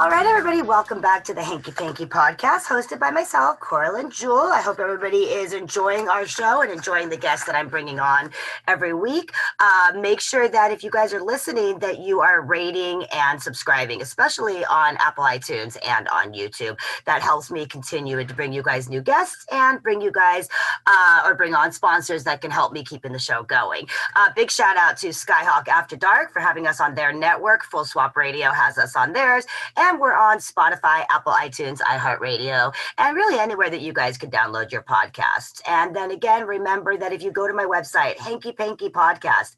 All right, everybody, welcome back to the Hankie Pankie podcast, hosted by myself, Coral and Jewel. I hope everybody is enjoying our show and enjoying the guests that I'm bringing on every week. Make sure that if you guys are listening, that you are rating and subscribing, especially on Apple iTunes and on YouTube. That helps me continue to bring you guys new guests and bring you guys or bring on sponsors that can help me keeping the show going. Big shout out to Skyhawk After Dark for having us on their network. Full Swap Radio has us on theirs. And we're on Spotify, Apple iTunes, iHeartRadio, and really anywhere that you guys can download your podcasts. And then again, remember that if you go to my website, Hankie Pankie Podcast,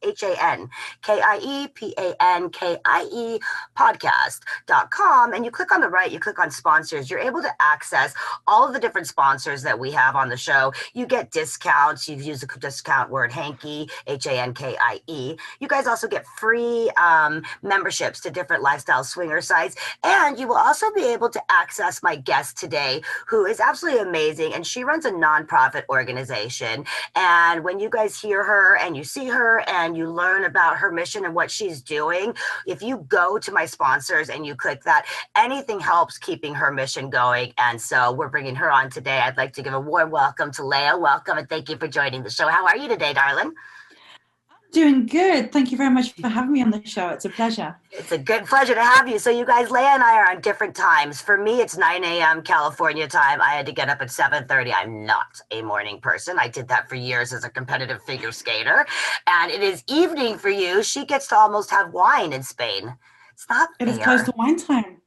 HANKIEPANKIE podcast.com, and you click on the right, you click on sponsors, you're able to access all of the different sponsors that we have on the show. You get discounts. You've used the discount word Hankie, HANKIE. You guys also get free memberships to different lifestyle swinger sites. And you will also be able to access my guest today, who is absolutely amazing. And she runs a nonprofit organization. And when you guys hear her and you see her and you learn about her mission and what she's doing, if you go to my sponsors and you click that, anything helps keeping her mission going. And so we're bringing her on today. I'd like to give a warm welcome to Leya. Welcome and thank you for joining the show. How are you today, darling? Doing good. Thank you very much for having me on the show. It's a pleasure. It's a good pleasure to have you. So you guys, Leya and I are on different times. For me, it's 9 a.m. California time. I had to get up at 7:30. I'm not a morning person. I did that for years as a competitive figure skater. And it is evening for you. She gets to almost have wine in Spain. It's not fair. It is close to wine time.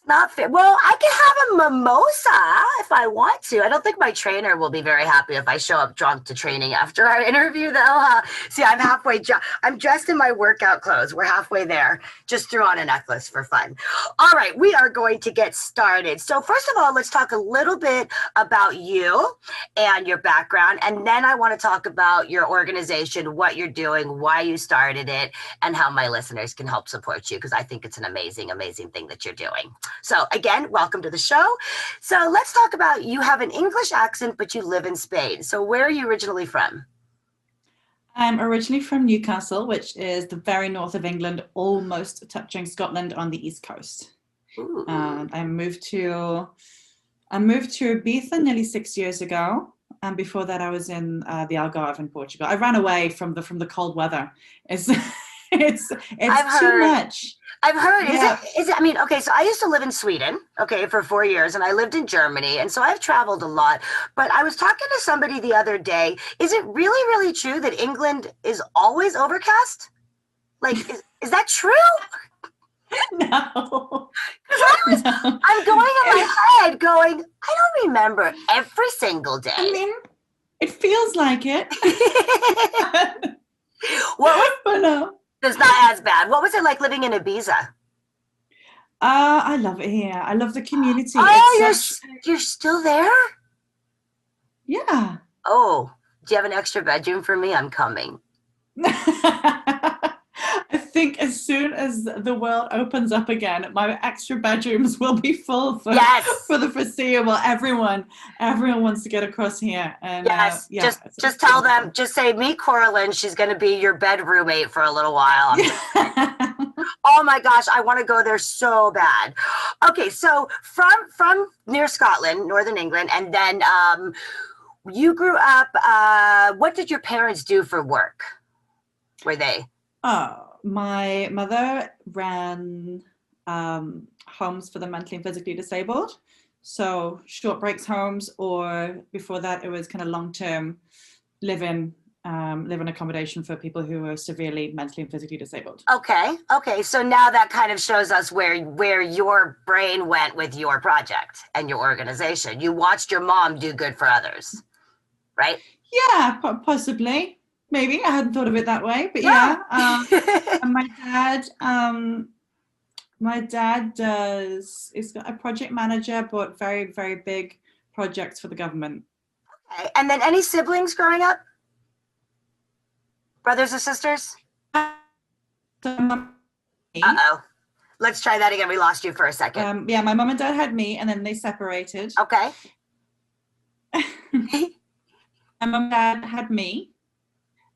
Not fair. Well, I can have a mimosa if I want to. I don't think my trainer will be very happy if I show up drunk to training after our interview, though. See, I'm halfway. I'm dressed in my workout clothes. We're halfway there. Just threw on a necklace for fun. All right, we are going to get started. So first of all, let's talk a little bit about you and your background. And then I want to talk about your organization, what you're doing, why you started it, and how my listeners can help support you, because I think it's an amazing, amazing thing that you're doing. So again, welcome to the show. So let's talk about, you have an English accent, but you live in Spain. So where are you originally from? I'm originally from Newcastle, which is the very north of England, almost touching Scotland on the east coast. And I moved to Ibiza nearly 6 years ago. And before that, I was in the Algarve in Portugal. I ran away from the cold weather. It's too much. I've heard. Yeah. Is it? I mean, okay. So I used to live in Sweden, for 4 years, and I lived in Germany, and so I've traveled a lot. But I was talking to somebody the other day. Is it really, really true that England is always overcast? Like, is that true? No. I'm going in my head, going, I don't remember every single day. I mean, it feels like it. But no. It's not as bad. What was it like living in Ibiza? I love it here. I love the community. Oh, you're still there? Yeah. Oh, do you have an extra bedroom for me? I'm coming. I think as soon as the world opens up again, my extra bedrooms will be full for the foreseeable. Everyone wants to get across here. And yes, just tell them, just say, meet Coraline. She's going to be your bed roommate for a little while. Oh my gosh, I want to go there so bad. Okay, so from near Scotland, Northern England, and then you grew up, what did your parents do for work? Were they? Oh, my mother ran homes for the mentally and physically disabled. So short breaks homes, or before that, it was kind of long-term live-in accommodation for people who are severely mentally and physically disabled. Okay. So now that kind of shows us where your brain went with your project and your organization. You watched your mom do good for others, right? Yeah, possibly. Maybe I hadn't thought of it that way, but yeah. And my dad is a project manager, but very, very big projects for the government. Okay. And then any siblings growing up? Brothers or sisters? Uh-oh. Let's try that again. We lost you for a second. Yeah, my mom and dad had me, and then they separated. Okay. My mom and dad had me,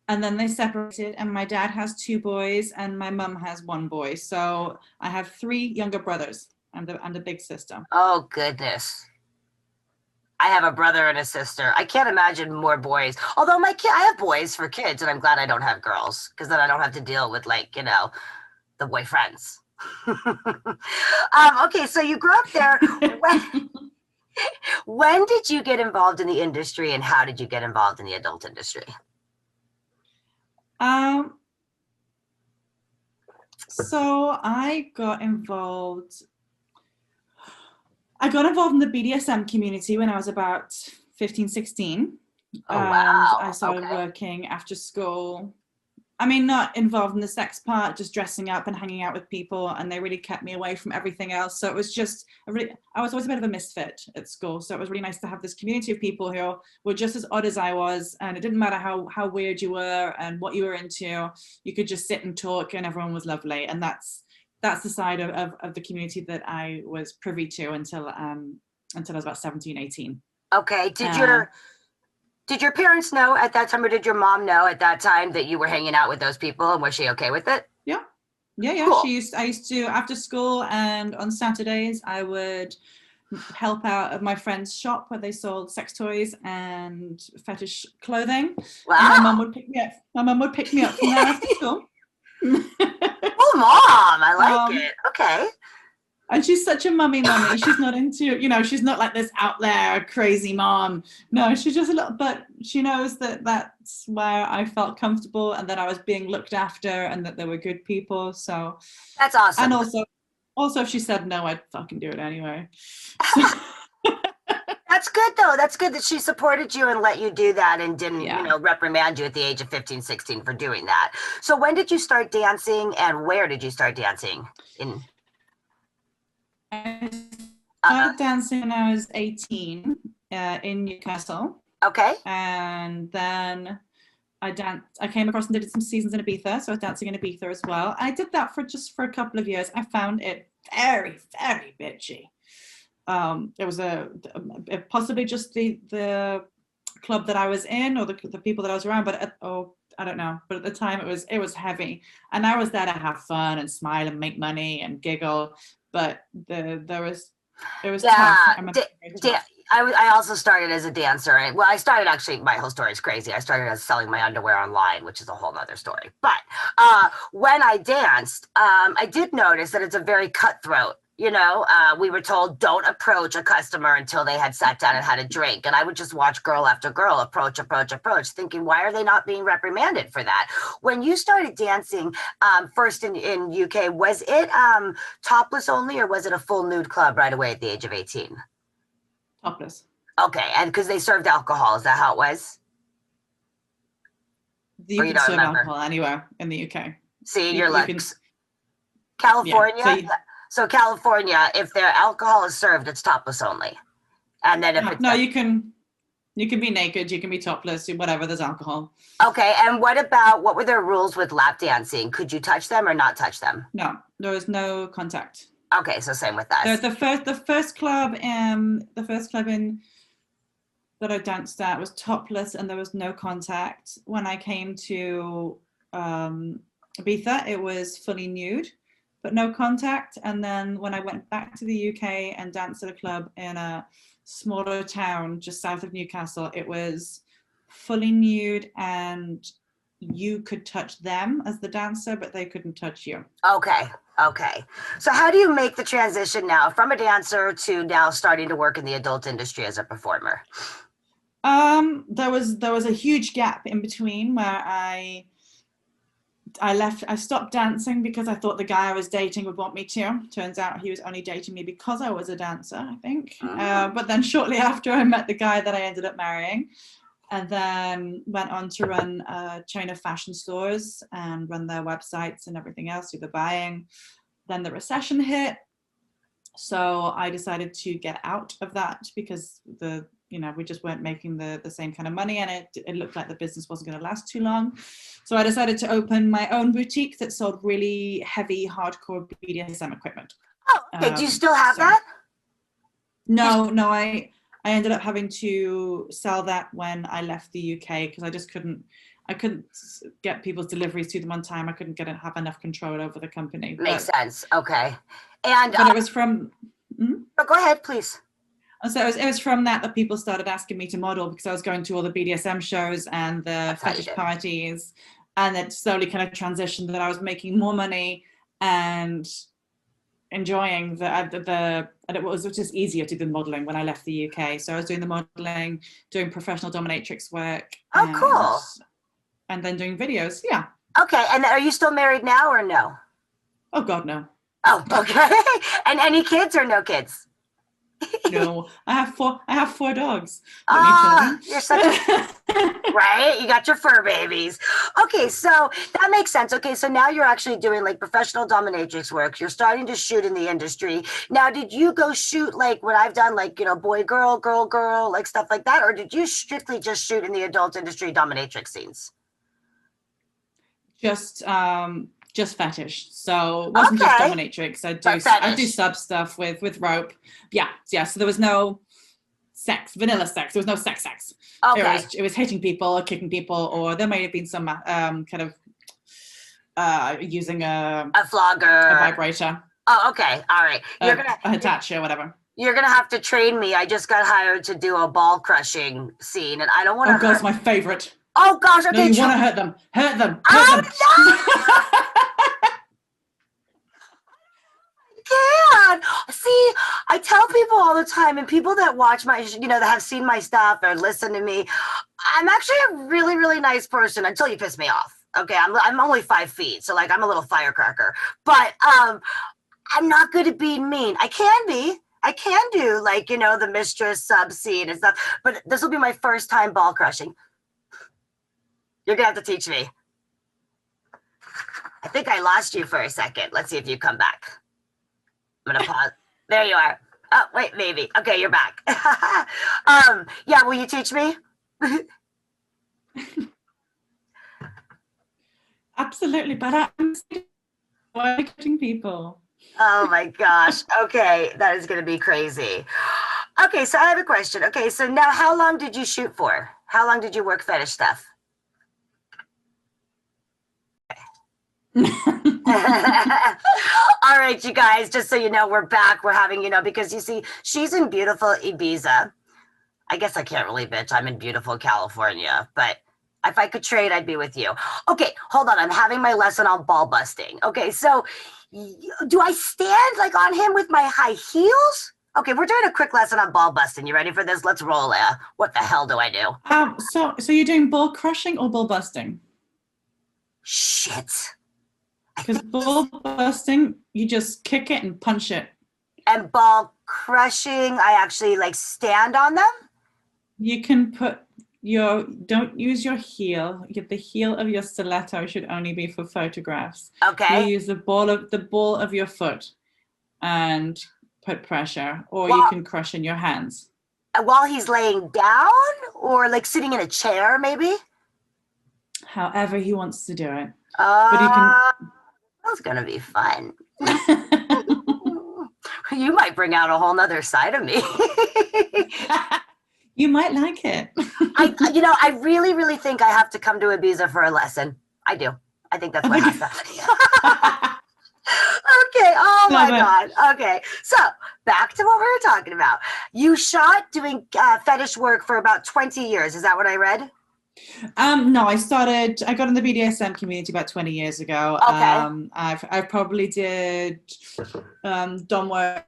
And then they separated, and my dad has 2 boys and my mum has 1 boy. So I have 3 younger brothers. I'm the big sister. Oh, goodness. I have a brother and a sister. I can't imagine more boys. Although I have boys for kids, and I'm glad I don't have girls, because then I don't have to deal with, like, the boyfriends. Okay, so you grew up there. When did you get involved in the industry, and how did you get involved in the adult industry? So I got involved in the BDSM community when I was about 15, 16. Oh, wow. And I started working after school. I mean, not involved in the sex part, just dressing up and hanging out with people, and they really kept me away from everything else. So it was just, I was always a bit of a misfit at school. So it was really nice to have this community of people who were just as odd as I was, and it didn't matter how weird you were and what you were into. You could just sit and talk, and everyone was lovely. And that's the side of the community that I was privy to until I was about 17, 18. Okay. Did your parents know at that time, or did your mom know at that time that you were hanging out with those people, and was she okay with it? Yeah. Cool. I used to, after school and on Saturdays, I would help out at my friend's shop where they sold sex toys and fetish clothing. Wow. And my mum would pick me up from there after school. Oh, mom, I like it. Okay. And she's such a mummy. She's not into, she's not like this out there crazy mom. No, she's just a little, but she knows that that's where I felt comfortable, and that I was being looked after, and that there were good people. So that's awesome. And also if she said no, I'd fucking do it anyway. That's good though. That's good that she supported you and let you do that, and didn't, reprimand you at the age of 15, 16 for doing that. So when did you start dancing, and where did you start dancing? I started dancing when I was 18 in Newcastle. Okay. And then I came across and did some seasons in Ibiza, so I was dancing in Ibiza as well. I did that for a couple of years. I found it very, very bitchy. It was possibly just the club that I was in, or the people that I was around, but I don't know. But at the time it was heavy, and I was there to have fun and smile and make money and giggle. But it was tough. I also started as a dancer. I started, actually, my whole story is crazy. I started as selling my underwear online, which is a whole other story. But when I danced, I did notice that it's a very cutthroat. We were told don't approach a customer until they had sat down and had a drink. And I would just watch girl after girl approach, thinking, why are they not being reprimanded for that? When you started dancing first in UK, was it topless only, or was it a full nude club right away at the age of 18? Topless. Okay, and because they served alcohol, is that how it was? You can serve alcohol anywhere in the UK. See, you're like California. Yeah, so California, if their alcohol is served, it's topless only. And then you can be naked, you can be topless, whatever, there's alcohol. Okay, and what were their rules with lap dancing? Could you touch them or not touch them? No, there was no contact. Okay, so same with us. The first club in that I danced at was topless, and there was no contact. When I came to Ibiza, it was fully nude, but no contact. And then when I went back to the UK and danced at a club in a smaller town just south of Newcastle, it was fully nude, and you could touch them as the dancer, but they couldn't touch you. Okay. So how do you make the transition now from a dancer to now starting to work in the adult industry as a performer? There was a huge gap in between where I stopped dancing because I thought the guy I was dating would want me to. Turns out he was only dating me because I was a dancer, I think. But then shortly after, I met the guy that I ended up marrying, and then went on to run a chain of fashion stores and run their websites and everything else, do the buying. Then the recession hit. So I decided to get out of that because we just weren't making the same kind of money, and it looked like the business wasn't going to last too long. So I decided to open my own boutique that sold really heavy, hardcore BDSM equipment. Oh, okay. Do you still have that? No, I ended up having to sell that when I left the UK because I couldn't get people's deliveries to them on time. I couldn't have enough control over the company. Makes sense. Okay. And but it was from. Oh, go ahead, please. So it was from that people started asking me to model because I was going to all the BDSM shows and the fetish parties, and it slowly kind of transitioned that I was making more money and enjoying and it was just easier to do modeling when I left the UK. So I was doing the modeling, doing professional dominatrix work. Oh, cool. And then doing videos. Yeah. Okay. And are you still married now or no? Oh God, no. Oh, okay. And any kids or no kids? No, I have four dogs. You're such a right. You got your fur babies. Okay, so that makes sense. Okay, so now you're actually doing like professional dominatrix work. You're starting to shoot in the industry. Now, did you go shoot like what I've done, like boy, girl, like stuff like that, or did you strictly just shoot in the adult industry dominatrix scenes? Just fetish. So it wasn't just dominatrix. I do sub stuff with rope. Yeah. So there was no vanilla sex. There was no sex. Okay. It was hitting people or kicking people, or there may have been some kind of using a flogger, a vibrator. Oh, okay. All right. You're gonna a Hitachi or whatever. You're gonna have to train me. I just got hired to do a ball crushing scene, and I don't want to. Oh, God, it's my favorite. Oh gosh, okay. No, you want to hurt them. Hurt them. No! I can't. See, I tell people all the time, and people that watch my, that have seen my stuff or listen to me, I'm actually a really, really nice person until you piss me off. Okay, I'm only 5 feet, so like I'm a little firecracker. But I'm not good at being mean. I can do like the mistress sub scene and stuff. But this will be my first time ball crushing. You're gonna have to teach me. I think I lost you for a second. Let's see if you come back. I'm gonna pause. There you are. Oh, wait, maybe. Okay, you're back. Yeah, will you teach me? Absolutely, but I'm watching people. Oh my gosh. Okay, that is gonna be crazy. Okay, so I have a question. Okay, so now how long did you shoot for? How long did you work fetish stuff? All right, you guys, just so you know, we're back. We're having, because you see, she's in beautiful Ibiza. I guess I can't really bitch. I'm in beautiful California, but if I could trade, I'd be with you. Okay, hold on. I'm having my lesson on ball busting. Okay, so do I stand like on him with my high heels? Okay, we're doing a quick lesson on ball busting. You ready for this? Let's roll, Leia. What the hell do I do? So you're doing ball crushing or ball busting? Shit. Because ball busting, you just kick it and punch it. And ball crushing, I actually like stand on them? You can don't use your heel. The heel of your stiletto should only be for photographs. Okay. You use the ball of your foot and put pressure, or you can crush in your hands. While he's laying down, or like sitting in a chair, maybe? However he wants to do it. But you can. That's gonna be fun. You might bring out a whole nother side of me. You might like it. I really, really think I have to come to Ibiza for a lesson. I do. I think that's what has to. Okay. Oh my God. Okay. So back to what we were talking about. You shot doing fetish work for about 20 years. Is that what I read? No, I got in the BDSM community about 20 years ago. Okay. I probably did dom work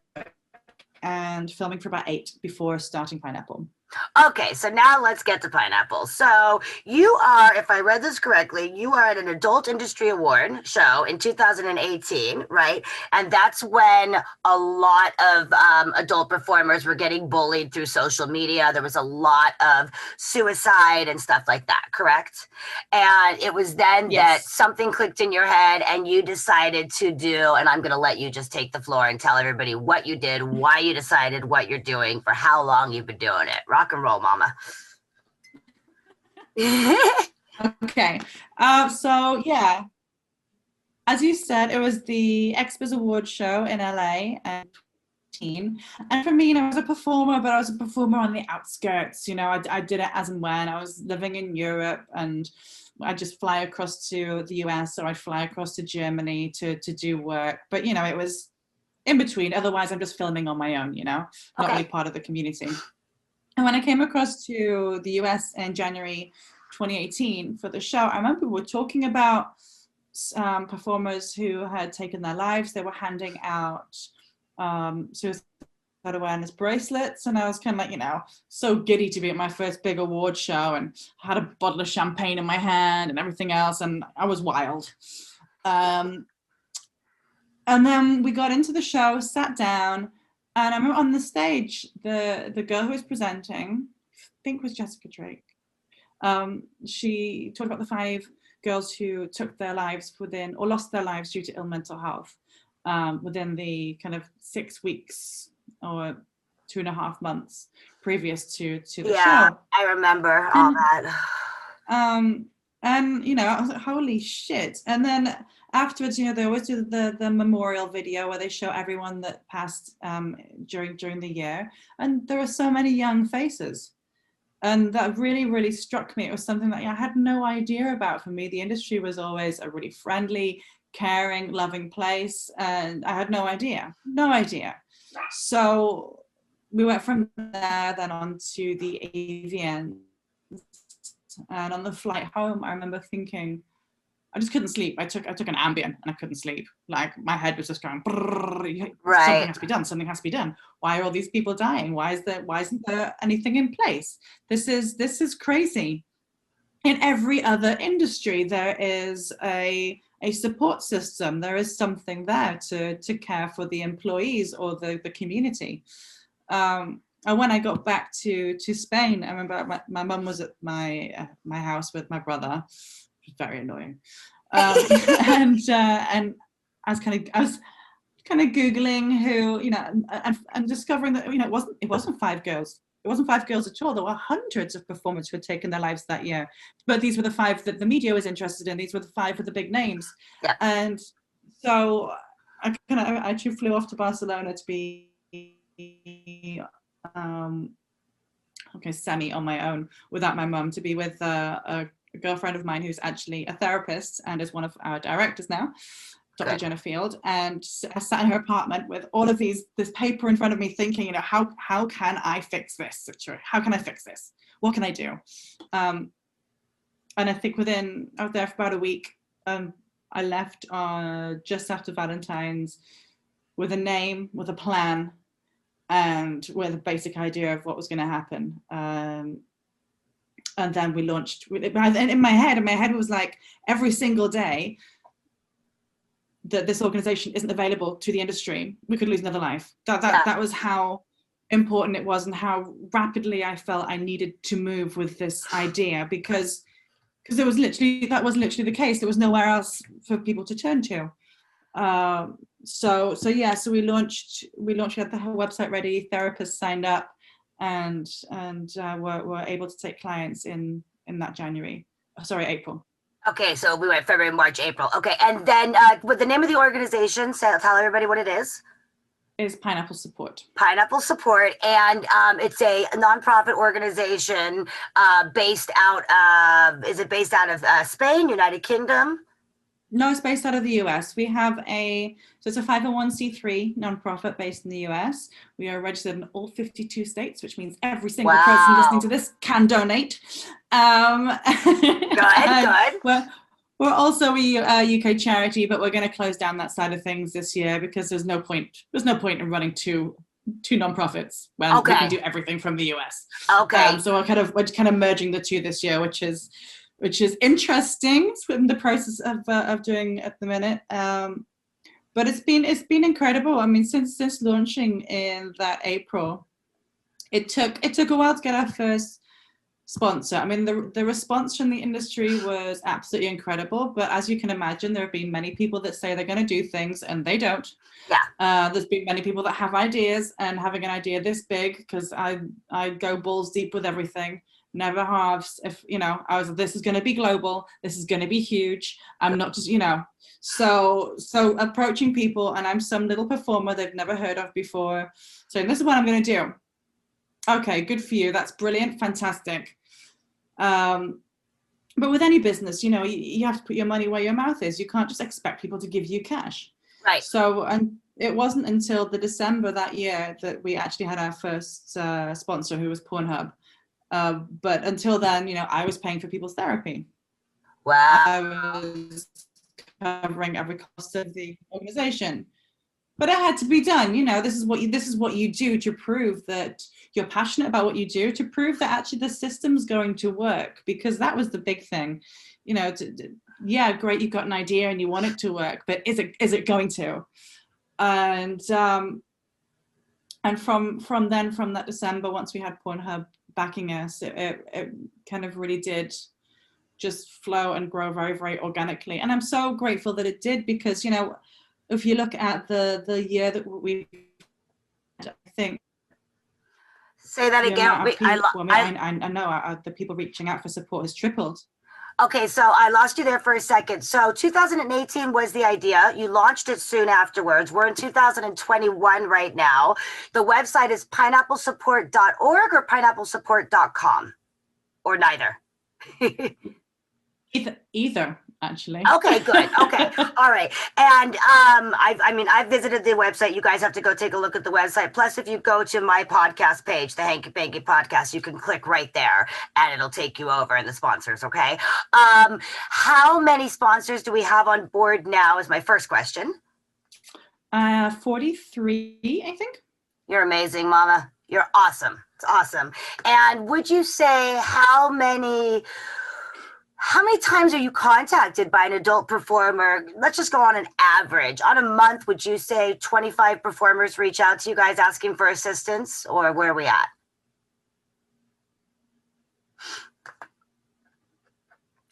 and filming for about 8 before starting Pineapple. Okay, so now let's get to Pineapple. So you are, if I read this correctly, you are at an Adult Industry Award show in 2018, right? And that's when a lot of adult performers were getting bullied through social media. There was a lot of suicide and stuff like that, correct? And it was then that something clicked in your head and you decided to do, and I'm going to let you just take the floor and tell everybody what you did, why you decided what you're doing, for how long you've been doing it. Rock and roll, mama. Okay. So yeah, as you said, it was the Expos Award show in LA, and And for me, I was a performer, but I was a performer on the outskirts. I did it as and when. I was living in Europe, and I'd just fly across to the US, or I'd fly across to Germany to do work. But, it was in between. Otherwise, I'm just filming on my own, not really part of the community. And when I came across to the US in January 2018 for the show, I remember we were talking about performers who had taken their lives. They were handing out suicide awareness bracelets, and I was kind of like, so giddy to be at my first big award show, and I had a bottle of champagne in my hand and everything else, and I was wild. And then we got into the show, sat down, and I remember on the stage, the girl who was presenting, I think was Jessica Drake. She talked about the 5 girls who took their lives or lost their lives due to ill mental health within the kind of 6 weeks or 2.5 months previous to the show. Yeah, I remember all that. And I was like, holy shit. And then afterwards, they always do the memorial video where they show everyone that passed during the year, and there are so many young faces. And that really, really struck me. It was something that I had no idea about. For me, the industry was always a really friendly, caring, loving place, and I had no idea. So we went from there then on to the AVN. And on the flight home, I remember thinking, I just couldn't sleep. I took an Ambien and I couldn't sleep. Like my head was just going, right. Something has to be done. Something has to be done. Why are all these people dying? Why isn't there anything in place? This is crazy. In every other industry, there is a support system. There is something there to care for the employees or the community. And when I got back to Spain, I remember my mum was at my house with my brother. It was very annoying. And I was kind of Googling who, and discovering that, it wasn't 5 girls. It wasn't 5 girls at all. There were hundreds of performers who had taken their lives that year. But these were the 5 that the media was interested in. These were the 5 with the big names. Yeah. And so I actually flew off to Barcelona to be semi on my own without my mum, to be with a girlfriend of mine who's actually a therapist and is one of our directors now, Dr. Jenna Field. And I sat in her apartment with all of this paper in front of me thinking, how can I fix this? How can I fix this? What can I do? And I think I was there for about a week. I left just after Valentine's with a name, with a plan, and with a basic idea of what was going to happen. And then we launched. In my head it was like every single day that this organization isn't available to the industry, we could lose another life. That was how important it was, and how rapidly I felt I needed to move with this idea, because that was literally the case. There was nowhere else for people to turn to. So we launched. We had the whole website ready. Therapists signed up, and were able to take clients in that April. Okay, so we went February, March, April. Okay, and then with the name of the organization, so tell everybody what it is. Is Pineapple Support. Pineapple Support, and it's a nonprofit organization based out of. Is it based out of Spain, United Kingdom? No, it's based out of the US. We have it's a 501c3 nonprofit based in the US. We are registered in all 52 states, which means every single person listening to this can donate. Good. We're also a UK charity, but we're going to close down that side of things this year because there's no point in running two nonprofits when we can do everything from the US. Okay. So we're kind of merging the two this year, which is interesting. It's in the process of doing at the minute. But it's been incredible. I mean, since launching in that April, it took a while to get our first sponsor. I mean, the response from the industry was absolutely incredible. But as you can imagine, there have been many people that say they're going to do things and they don't. Yeah. There's been many people that have ideas, and having an idea this big, because I go balls deep with everything. never halves. If, I was like, this is going to be global. This is going to be huge. I'm not just, so approaching people, and I'm some little performer they've never heard of before. So this is what I'm going to do. Okay, good for you. That's brilliant. Fantastic. But with any business, you have to put your money where your mouth is. You can't just expect people to give you cash. Right. So, and it wasn't until the December that year that we actually had our first sponsor, who was Pornhub. But until then, I was paying for people's therapy. Wow. I was covering every cost of the organization. But it had to be done. This is what you do to prove that you're passionate about what you do, to prove that actually the system's going to work, because that was the big thing. Yeah, great, you've got an idea and you want it to work, but is it going to? And from that December, once we had Pornhub backing us, it kind of really did just flow and grow very, very organically. And I'm so grateful that it did, because if you look at the year that we, I think. Say that again. I know the people reaching out for support has tripled. Okay, so I lost you there for a second. So 2018 was the idea. You launched it soon afterwards. We're in 2021 right now. The website is pineapplesupport.org or pineapplesupport.com, or neither. Either, actually. Okay, good. Okay. All right. And I've visited the website. You guys have to go take a look at the website. Plus, if you go to my podcast page, the Hankie Pankie podcast, you can click right there and it'll take you over in the sponsors. Okay. How many sponsors do we have on board now is my first question. 43, I think. You're amazing, Mama. You're awesome. It's awesome. And would you say how many times are you contacted by an adult performer? Let's just go on an average. On a month, would you say 25 performers reach out to you guys asking for assistance, or where are we at?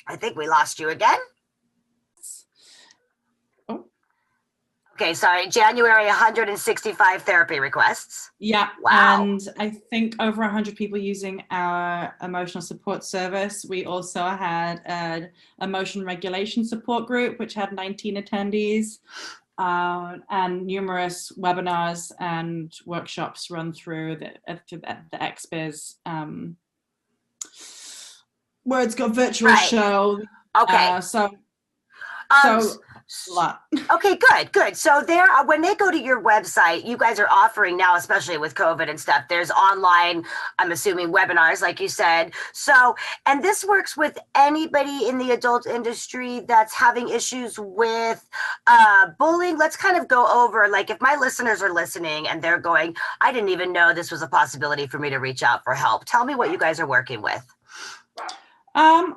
I think we lost you again. Oh. Okay, sorry. January, 165 therapy requests. Yeah. Wow. And I think over 100 people using our emotional support service. We also had an emotion regulation support group, which had 19 attendees, and numerous webinars and workshops run through the XBiz, where it's got virtual show. Okay. So a lot. Okay, good. So when they go to your website, you guys are offering now, especially with COVID and stuff, there's online, I'm assuming, webinars, like you said. So, and this works with anybody in the adult industry that's having issues with bullying. Let's kind of go over, like, if my listeners are listening and they're going, I didn't even know this was a possibility for me to reach out for help. Tell me what you guys are working with.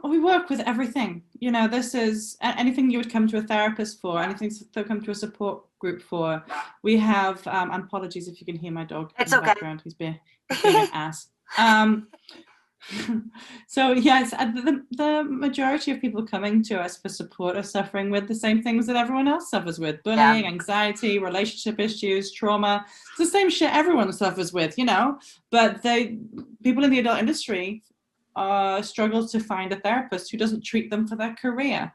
We work with everything. This is anything you would come to a therapist for, anything to come to a support group for. We have, apologies if you can hear my dog in the background. He's being an ass. So yes, the majority of people coming to us for support are suffering with the same things that everyone else suffers with: bullying, anxiety, relationship issues, trauma. It's the same shit everyone suffers with, but people in the adult industry struggles to find a therapist who doesn't treat them for their career.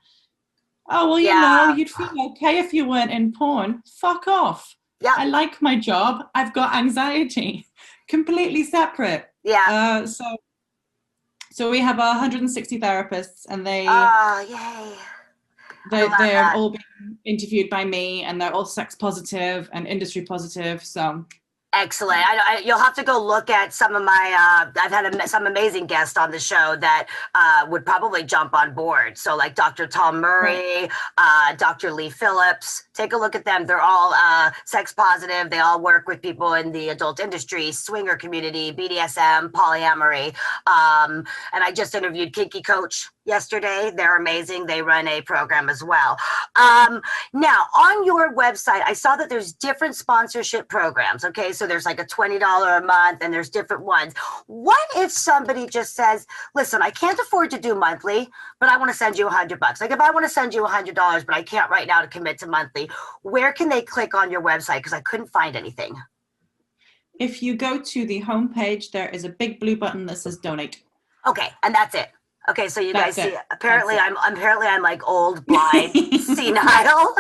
Oh, well, you'd feel okay if you weren't in porn. Fuck off. Yeah. I like my job. I've got anxiety. Completely separate. Yeah. So we have 160 therapists, and they're all being interviewed by me, and they're all sex positive and industry positive. So. Excellent. You'll have to go look at some of my, I've had some amazing guests on the show that would probably jump on board. So like Dr. Tom Murray, Dr. Lee Phillips, take a look at them. They're all sex positive. They all work with people in the adult industry, swinger community, BDSM, polyamory. And I just interviewed Kinky Coach yesterday. They're amazing. They run a program as well. Now, on your website, I saw that there's different sponsorship programs. Okay, so there's like a $20 a month, and there's different ones. What if somebody just says, listen, I can't afford to do monthly, but I want to send you $100. Like if I want to send you $100, but I can't right now to commit to monthly, where can they click on your website? Because I couldn't find anything. If you go to the homepage, there is a big blue button that says donate. Okay, and that's it. Okay, so you guys That's see, it. apparently That's I'm like old, blind, it. senile.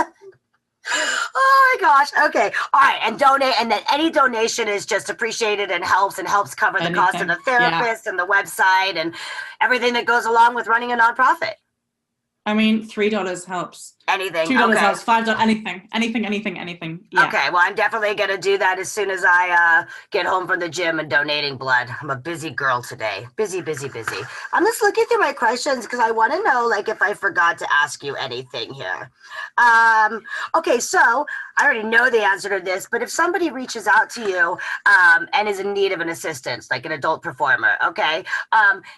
Oh my gosh. Okay. All right. And donate. And then any donation is just appreciated and helps cover the cost of the Anything. Yeah. therapist and the website and everything that goes along with running a nonprofit. I mean, $3 helps. Anything. $2 Okay. helps. $5, anything. Yeah. Okay, well, I'm definitely going to do that as soon as I get home from the gym and donating blood. I'm a busy girl today. Busy, busy, busy. I'm just looking through my questions because I want to know, like, if I forgot to ask you anything here. Okay, so I already know the answer to this, but if somebody reaches out to you and is in need of an assistance, like an adult performer, okay,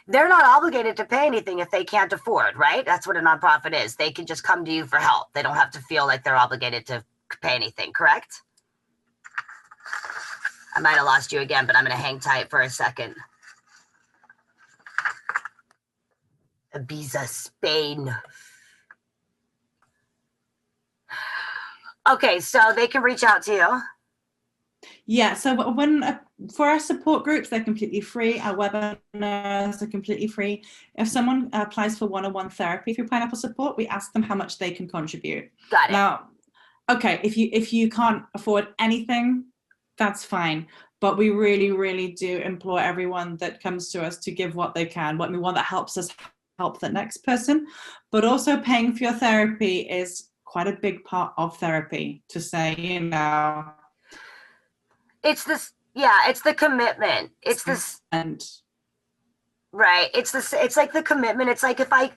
they're not obligated to pay anything if they can't afford, right? That's what a nonprofit is. They can just come to you for help. They don't have to feel like they're obligated to pay anything, correct? I might have lost you again, but I'm going to hang tight for a second. Ibiza, Spain. Okay, so they can reach out to you. Yeah, so for our support groups, they're completely free. Our webinars are completely free. If someone applies for one-on-one therapy through Pineapple Support, we ask them how much they can contribute. Got it. Now, okay, if you can't afford anything, that's fine. But we really, really do implore everyone that comes to us to give what they can. What we want that helps us help the next person. But also paying for your therapy is quite a big part of therapy, to say, you know. It's this, yeah, it's the commitment. It's this, and right. It's like the commitment. It's like if I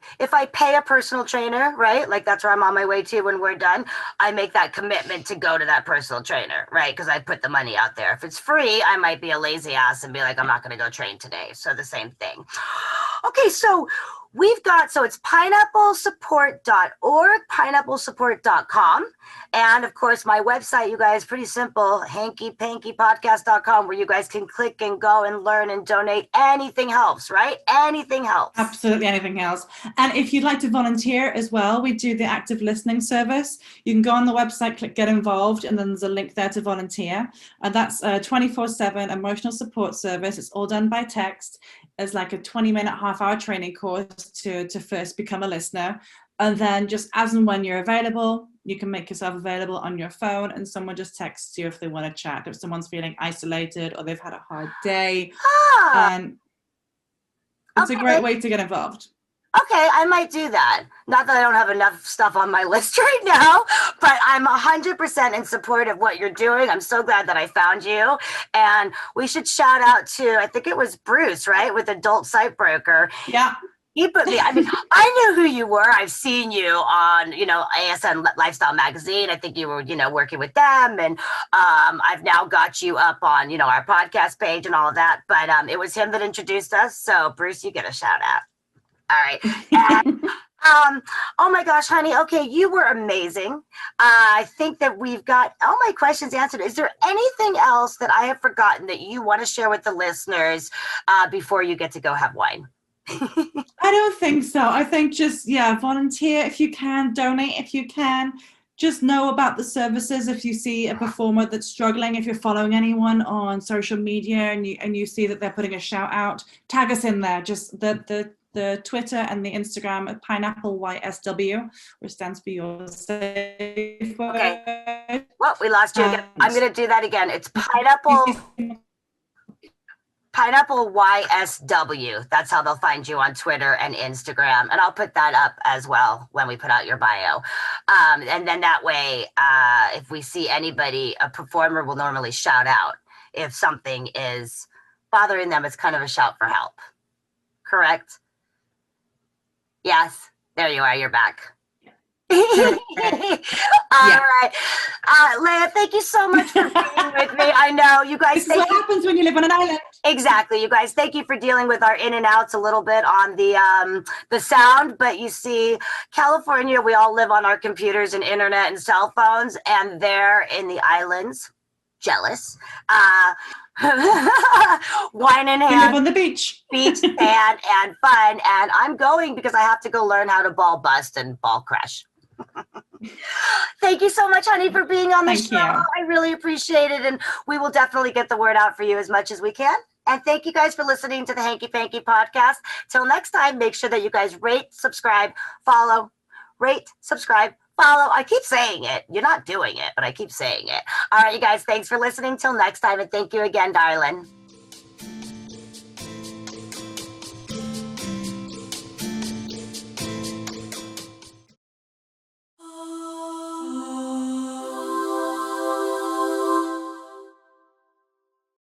pay a personal trainer, right? Like that's where I'm on my way to when we're done. I make that commitment to go to that personal trainer, right? Because I put the money out there. If it's free, I might be a lazy ass and be like, I'm not going to go train today. So the same thing. Okay, so we've got, so it's pineapplesupport.org, pineapplesupport.com. And of course, my website, you guys, pretty simple, hankiepankiepodcast.com, where you guys can click and go and learn and donate. Anything helps, right? Anything helps. Absolutely anything else. And if you'd like to volunteer as well, we do the active listening service. You can go on the website, click get involved, and then there's a link there to volunteer. And that's a 24/7 emotional support service. It's all done by text. It's like a 20-minute, half-hour training course to first become a listener. And then just as and when you're available, you can make yourself available on your phone and someone just texts you if they want to chat, if someone's feeling isolated or they've had a hard day. And it's a great way to get involved. Okay, I might do that. Not that I don't have enough stuff on my list right now, but I'm 100% in support of what you're doing. I'm so glad that I found you. And we should shout out to, I think it was Bruce, right? With Adult Site Broker. Yeah. He put me, I mean, I knew who you were. I've seen you on, ASN Lifestyle Magazine. I think you were, working with them. And I've now got you up on, our podcast page and all of that. But it was him that introduced us. So, Bruce, you get a shout out. All right. And, oh my gosh, honey. Okay, you were amazing. I think that we've got all my questions answered. Is there anything else that I have forgotten that you want to share with the listeners before you get to go have wine? I don't think so. I think just, volunteer if you can, donate if you can. Just know about the services. If you see a performer that's struggling, if you're following anyone on social media and you see that they're putting a shout out, tag us in there. Just the Twitter and the Instagram at PineappleYSW, which stands for your safe word. Okay. Well, we lost you again. I'm going to do that again. It's Pineapple YSW. That's how they'll find you on Twitter and Instagram. And I'll put that up as well when we put out your bio. And then that way, if we see anybody, a performer will normally shout out. If something is bothering them, it's kind of a shout for help. Correct? Yes. There you are. You're back. All right. Leya, thank you so much for being with me. I know you guys. This is what happens when you live on an island. Exactly. You guys, thank you for dealing with our in and outs a little bit on the sound. But you see, California, we all live on our computers and internet and cell phones, and they're in the islands, jealous. Wine in hand. We live on the beach. Beach, sand, and fun. And I'm going because I have to go learn how to ball bust and ball crush. Thank you so much, honey, for being on the show. I really appreciate it. And we will definitely get the word out for you as much as we can. And thank you guys for listening to the Hankie Pankie podcast. Till next time, make sure that you guys rate, subscribe, follow, rate, subscribe, follow. I keep saying it. You're not doing it, but I keep saying it. All right, you guys, thanks for listening. Till next time, and thank you again, darling.